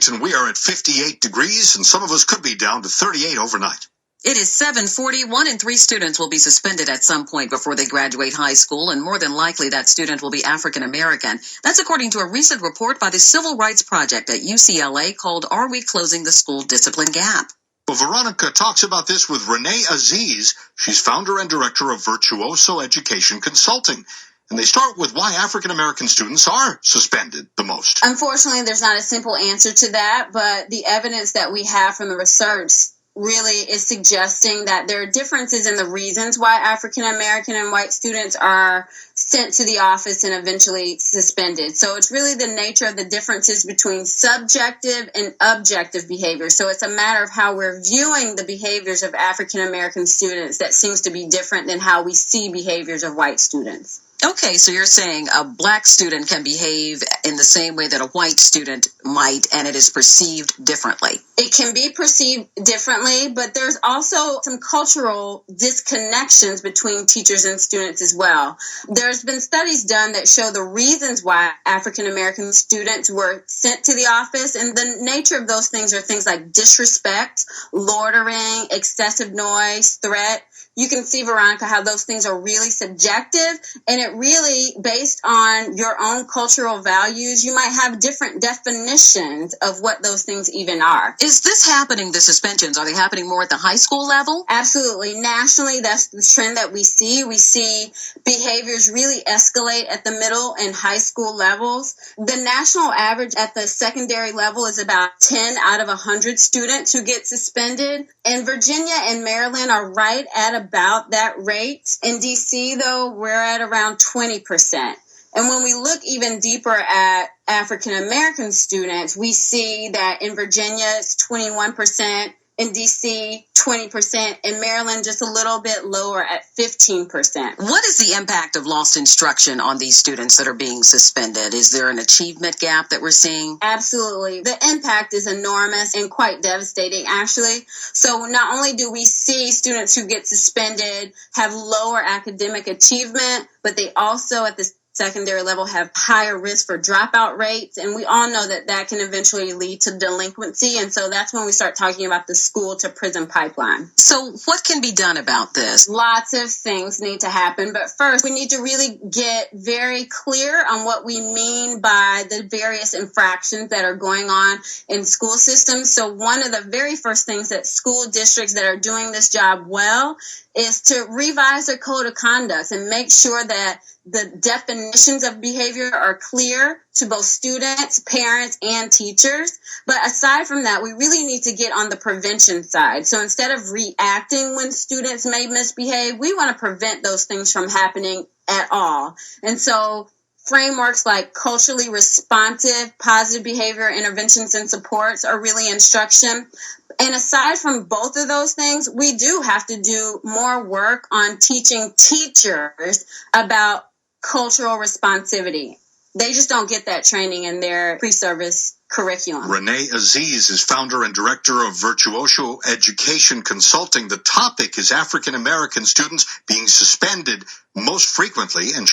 Washington, we are at 58 degrees, and some of us could be down to 38 overnight. It is 7:41, and 3 students will be suspended at some point before they graduate high school, and more than likely that student will be African American. That's according to a recent report by the Civil Rights Project at UCLA called Are We Closing the School Discipline Gap? Well, Veronica talks about this with Renae Azziz. She's founder and director of Virtuoso Education Consulting. And they start with why African American students are suspended the most. Unfortunately, there's not a simple answer to that, but the evidence that we have from the research really is suggesting that there are differences in the reasons why African American and white students are sent to the office and eventually suspended. So it's really the nature of the differences between subjective and objective behavior. So it's a matter of how we're viewing the behaviors of African American students that seems to be different than how we see behaviors of white students. Okay, so you're saying a black student can behave in the same way that a white student might, and it is perceived differently. It can be perceived differently, but there's also some cultural disconnections between teachers and students as well. There's been studies done that show the reasons why African American students were sent to the office, and the nature of those things are things like disrespect, loitering, excessive noise, threat. You can see, Veronica, how those things are really subjective, and it really, based on your own cultural values, you might have different definitions of what those things even are. Is this happening, the suspensions, are they happening more at the high school level? Absolutely. Nationally, that's the trend that we see. We see behaviors really escalate at the middle and high school levels. The national average at the secondary level is about 10 out of 100 students who get suspended. And Virginia and Maryland are right at about that rate. In D.C., though, we're at around 20%. And when we look even deeper at African American students, we see that in Virginia, it's 21%, in D.C., 20%, in Maryland, just a little bit lower at 15%. What is the impact of lost instruction on these students that are being suspended? Is there an achievement gap that we're seeing? Absolutely. The impact is enormous and quite devastating, actually. So not only do we see students who get suspended have lower academic achievement, but they also at the secondary level have higher risk for dropout rates. And we all know that that can eventually lead to delinquency. And so that's when we start talking about the school to prison pipeline. So what can be done about this? Lots of things need to happen. But first, we need to really get very clear on what we mean by the various infractions that are going on in school systems. So one of the very first things that school districts that are doing this job well is to revise their code of conduct and make sure that the definitions of behavior are clear to both students, parents, and teachers. But aside from that, we really need to get on the prevention side. So instead of reacting when students may misbehave, we want to prevent those things from happening at all. And so frameworks like culturally responsive, positive behavior interventions and supports are really instruction. And aside from both of those things, we do have to do more work on teaching teachers about cultural responsivity. They just don't get that training in their pre-service curriculum. Renae Azziz is founder and director of Virtuoso Education Consulting. The topic is African American students being suspended most frequently, and